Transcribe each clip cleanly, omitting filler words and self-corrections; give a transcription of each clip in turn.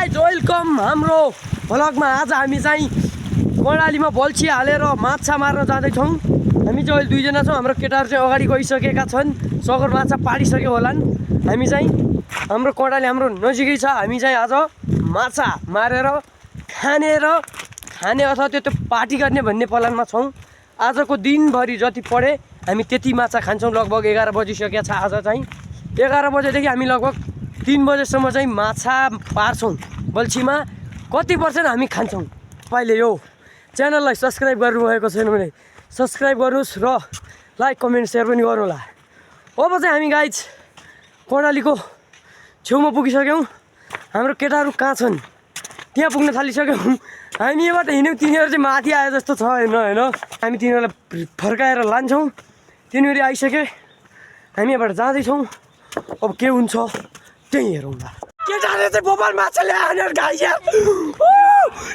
Guys welcome हाम्रो भ्लगमा। आज हामी चाहिँ कर्णालीमा बल्छी हालेर माछा मार्न जाँदैछौँ। हामी चाहिँ अहिले दुईजना छौँ। हाम्रो केटाहरू चाहिँ अगाडि गइसकेका छन्। सगर माछा पारिसक्यो होलान्। हामी चाहिँ हाम्रो कर्णाली हाम्रो नजिकै छ। हामी चाहिँ आज माछा मारेर खाने अथवा त्यो पार्टी गर्ने भन्ने प्लानमा छौँ। आजको दिनभरि जति पढे हामी त्यति माछा खान्छौँ। लगभग 11 बजिसकेको छ। आज चाहिँ 11 बजेदेखि हामी लगभग 3 बजेसम्म चाहिँ माछा पार्छौँ बल्छीमा। कति पर्सेन्ट हामी खान्छौँ। तपाईँले यो च्यानललाई सब्सक्राइब गर्नुभएको छैन भने सब्सक्राइब गर्नुहोस् र लाइक कमेन्ट सेयर पनि गर्नुहोला। अब चाहिँ हामी गाइज कर्णालीको छेउमा पुगिसक्यौँ। हाम्रो केटाहरू कहाँ छन् त्यहाँ पुग्न थालिसक्यौँ। हामी यहाँबाट हिँड्यौँ, तिनीहरू चाहिँ माथि आए जस्तो छ होइन। हामी तिनीहरूलाई फर्काएर लान्छौँ। तिनीहरू आइसके हामी यहाँबाट जाँदैछौँ। अब के हुन्छ त्यही हेरौँला। केटाले चाहिँ बोपाल माछा ल्याएर गाइस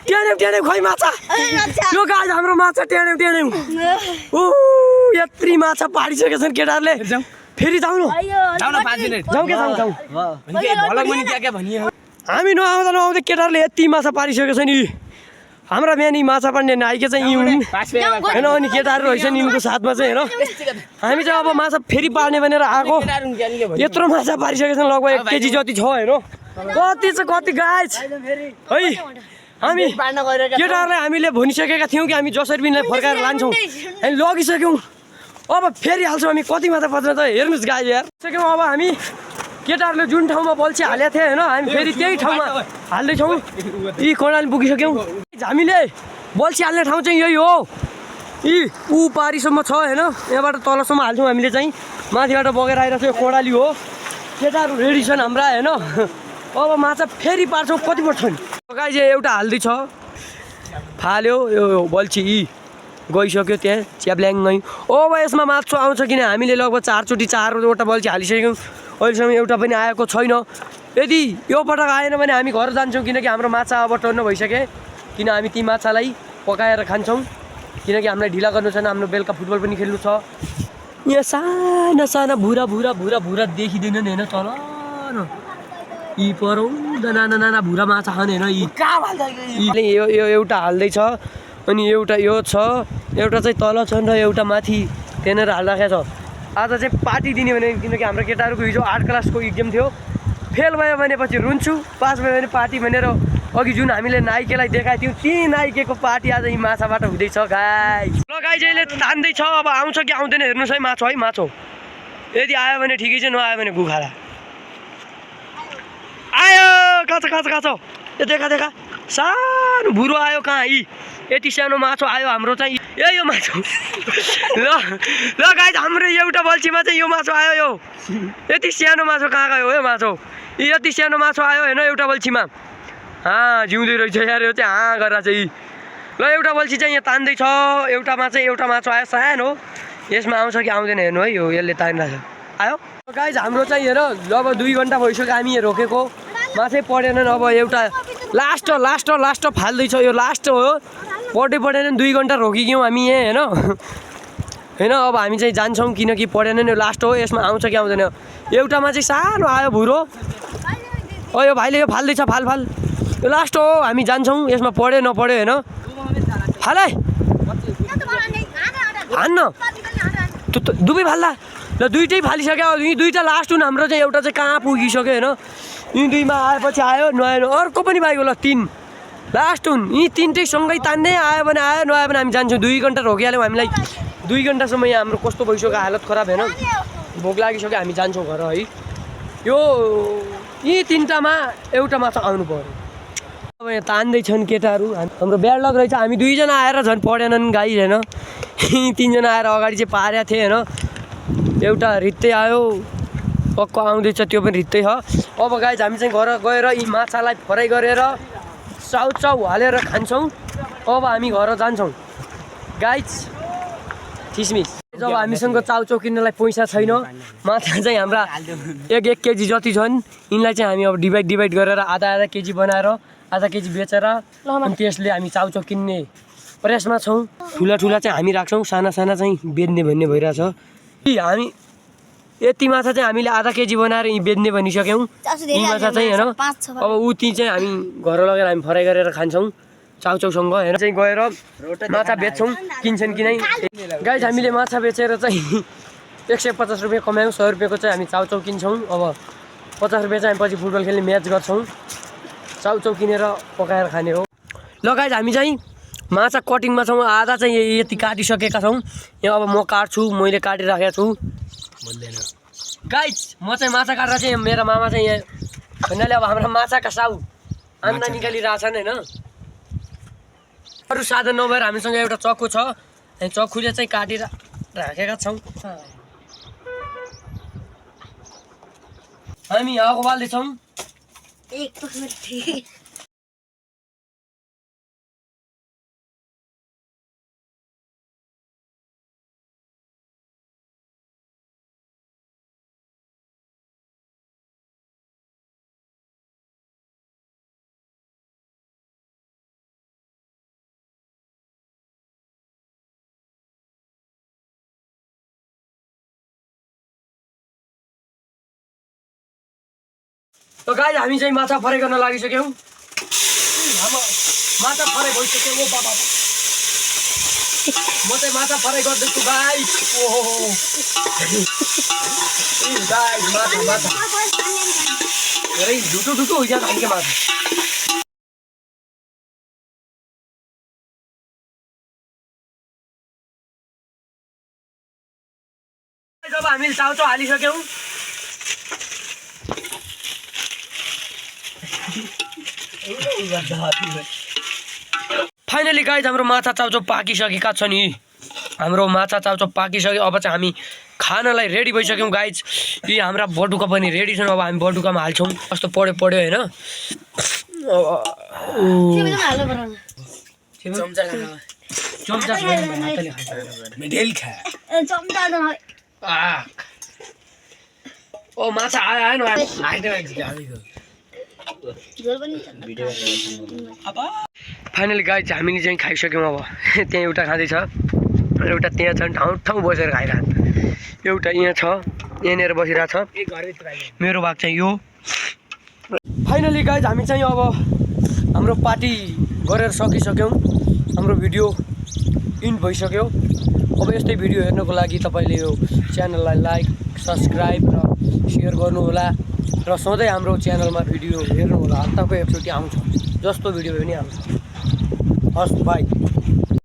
ट्यान्यौ खै माछा। यो गाइस हाम्रो माछा ट्यान्यौ। यत्रो माछा पारिसकेका छन् केटाहरूले। फेरि जाउँ न 5 मिनेट जाउँ। हामी नआउँदा केटाहरूले यति माछा पारिसकेका छन्। यी हाम्रा बिहान माछा पार्ने नाइके चाहिँ यी हुन् होइन। अनि केटाहरू रहेछन् यिनको साथमा चाहिँ होइन। हामी चाहिँ अब माछा फेरि पार्ने भनेर आएको। यत्रो माछा पारिसकेका छन्, लगभग 1 केजी जति छ होइन। कति गाइस है। हामी केटाहरूलाई हामीले भनिसकेका थियौँ कि हामी जसरी पनि फर्काएर लान्छौँ। हामी लगिसक्यौँ। अब फेरि हाल्छौँ हामी। कति माछा पर्छ त हेर्नुहोस् गाइस यार। सक्यौँ अब हामी केटाहरूले जुन ठाउँमा बल्छी हालेको थियो होइन, हामी फेरि त्यही ठाउँमा हाल्दैछौँ। यी कर्णाली पुगिसक्यौँ। हामीले बल्छी हाल्ने ठाउँ चाहिँ यही हो। यी पारीसम्म छ होइन। यहाँबाट तलसम्म हाल्छौँ हामीले चाहिँ। माथिबाट बगेर आइरहेको छ। यो कर्णाली हो। केटाहरू रेडी छन् हाम्रा होइन। अब माछा फेरि पार्छौँ। कति पर्छ नि गाइस एउटा हाल्दैछ फाल्यो यो बल्छी। यी गइसक्यो त्यहाँ च्याब्ल्याङ्गै। अब यसमा माछा आउँछ किन। हामीले लगभग 4 चोटि 4वटा बल्छी हालिसक्यौँ। अहिलेसम्म एउटा पनि आएको छैन। यदि यो पटक आएन भने हामी घर जान्छौँ, किनकि हाम्रो माछा अब टन्न भइसके। किन हामी ती माछालाई पकाएर खान्छौँ, किनकि हामीलाई ढिला गर्नु छैन। हाम्रो बेलुका फुटबल पनि खेल्नु छ। यहाँ साना भुरा देखिँदैनन् होइन। तल यी पराउँदा नाना भुरा माछा खाने होइन। यो एउटा हाल्दैछ अनि एउटा यो छ, एउटा चाहिँ तल छ र एउटा माथि त्यहाँनिर हालिराखेको छ। आज चाहिँ पार्टी दिने भने, किनकि हाम्रो केटाहरूको हिजो 8 क्लासको इक्जाम थियो। फेल भयो भने पछि रुन्छु, पास भयो भने पार्टी भनेर अघि जुन हामीले नाइकेलाई देखाएको थियौँ ती नाइकेको पार्टी आज यी माछाबाट हुँदैछ गाइस। ल गाइस अहिले तान्दैछ। अब आउँछ कि आउँदैन हेर्नुहोस् है। माछा है माछा। यदि आयो भने ठिकै छ, नआयो भने गुखाला। आयो काँचो यो देखा सानो भुरो आयो। कहाँ यी यति सानो माछा आयो हाम्रो चाहिँ। यो माछा ल गाइस हाम्रो एउटा बल्छीमा चाहिँ यो माछा आयो। यो यति सानो माछा कहाँ गयो यो माछा। यति सानो माछा आयो होइन एउटा बल्छीमा। जिउँदै रहेछ यार यो चाहिँ। गरेर चाहिँ ल एउटा बल्छी चाहिँ यहाँ तान्दैछ। एउटामा चाहिँ एउटा माछा आयो सानो। यसमा आउँछ कि आउँदैन हेर्नु है। यो यसले तानिरहेको छ। आयो गाइस हाम्रो चाहिँ हेर अब 2 घन्टा भइसक्यो हामी यहाँ रोकेको। माछै पढेनन्। अब एउटा लास्ट फाल्दैछ। यो लास्ट हो। पढेनन् 2 घन्टा रोकिक्यौँ हामी यहाँ होइन। अब हामी चाहिँ जान्छौँ किनकि पढेनन्। यो लास्ट हो। यसमा आउँछ कि आउँदैन। एउटामा चाहिँ सानो आयो भुरो। यो भाइले यो फाल्दैछ। फाल यो लास्ट हो। हामी जान्छौँ। यसमा पढ्यो नपढ्यो होइन। फाले हान्न दुवै फाल्दा ल। दुइटै फालिसक्यो। यी 2टा लास्ट हुन् हाम्रो चाहिँ। एउटा चाहिँ कहाँ पुगिसक्यो होइन। यी 2मा आएपछि आयो, नआयो अर्को पनि बाइक होला। 3 लास्ट हुन्। यी 3टै सँगै तान्ने। आयो भने आयो, नआयो भने हामी जान्छौँ। 2 घन्टा रोकिहाल्यौँ हामीलाई। 2 घन्टासम्म यहाँ हाम्रो कस्तो भइसक्यो, हालत खराब होइन। भोक लागिसक्यो। हामी जान्छौँ घर है। यी 3टामा एउटा माछा आउनु पर्यो। अब यहाँ तान्दैछन् केटाहरू। हाम्रो ब्याड लक रहेछ। हामी 2जना आएर झन् पढेनन् गाई होइन। 3 जना आएर अगाडि चाहिँ पारेको थिएँ होइन। एउटा रित्तै आयो, पक्का आउँदैछ त्यो पनि रित्तै हो। अब गाइज हामी चाहिँ घर गएर यी माछालाई फ्राई गरेर चाउ हालेर खान्छौँ। अब हामी घर जान्छौँ गाइज। थिस्मिस जब हामीसँग चाउचाउ किन्नलाई पैसा छैन, माछा चाहिँ हाम्रा 1 केजी जति छन्। यिनलाई चाहिँ हामी अब डिभाइड गरेर आधा केजी बनाएर आधा केजी बेचेर अनि त्यसले हामी चाउचाउ किन्ने प्रयासमा छौँ। ठुला चाहिँ हामी राख्छौँ, साना चाहिँ बेच्ने भन्ने भइरहेछ। हामी यति माछा चाहिँ हामीले आधा केजी बनाएर यहीँ बेच्ने भनिसक्यौँ। यी माछा चाहिँ होइन अब उति चाहिँ हामी घर लगेर हामी फ्राई गरेर खान्छौँ चाउचाउसँग होइन। चाहिँ गएर माछा बेच्छौँ किन्छन् कि नै। गाइस हामीले माछा बेचेर चाहिँ 150 रुपियाँ कमायौँ। 100 रुपियाँको चाहिँ हामी चाउचाउ किन्छौँ। अब 50 रुपियाँ चाहिँ हामी पछि फुटबल खेल्ने म्याच गर्छौँ। चाउचाउ किनेर पकाएर खाने हो। ल गाइस हामी चाहिँ माछा कटिङमा छौँ। आधा चाहिँ यति काटिसकेका छौँ। यहाँ अब म काट्छु, मैले काटिराखेको छु। गाइस म चाहिँ माछा काटेर चाहिँ मेरो मामा चाहिँ यहाँ भन्नाले अब हाम्रो माछाका साउ आन्दा निकालिरहेछन् होइन। अरू साधन नभएर हामीसँग एउटा चक्कु छ। हामी चक्कुले चाहिँ काटेर राखेका छौँ। हामी आगो बाल्दैछौँ। तो गाइस हामी चाहिँ माछा फ्राई गर्न लागिसक्यौँ। माछा फ्राई भइसक्यो। ओ बाबा म चाहिँ माछा फ्राई गर्दैछु गाइस। ओहो गाइस माछा धेरै ढुटो ढुटो ହୋଇजान्छ हामी के माछा। जब हामीले चाउचाउ हालिसक्यौँ फाइनली गाइस हाम्रो माछा चाउचाउ पाकिसकेका छ नि। हाम्रो माछा चाउचाउ पाकिसक्यो। अब चाहिँ हामी खानालाई रेडी भइसक्यौँ गाइस। यी हाम्रा बटुका पनि रेडी छन्। अब हामी बटुकामा हाल्छौँ। कस्तो पढ्यो होइन। ओ माछा आयो फाइनली गाइस हामीले चाहिँ खाइसक्यौँ। अब त्यहाँ एउटा खाँदैछ, एउटा त्यहाँ छ। ठाउँ ठाउँ बसेर खाइरहेको। एउटा यहाँ छ, यहाँनिर बसिरहेको छ। मेरो भाग चाहिँ यो। फाइनली गाइस हामी चाहिँ अब हाम्रो पार्टी गरेर सकिसक्यौँ। हाम्रो भिडियो इन्ड भइसक्यो। अब यस्तै भिडियो हेर्नको लागि तपाईँले यो च्यानललाई लाइक सब्सक्राइब र सेयर गर्नुहोला र सधैँ हाम्रो च्यानलमा भिडियो हेर्नुहोला। हप्ताको एकचोटि आउँछ, जस्तो भिडियो पनि आउँछ। हस् बाई।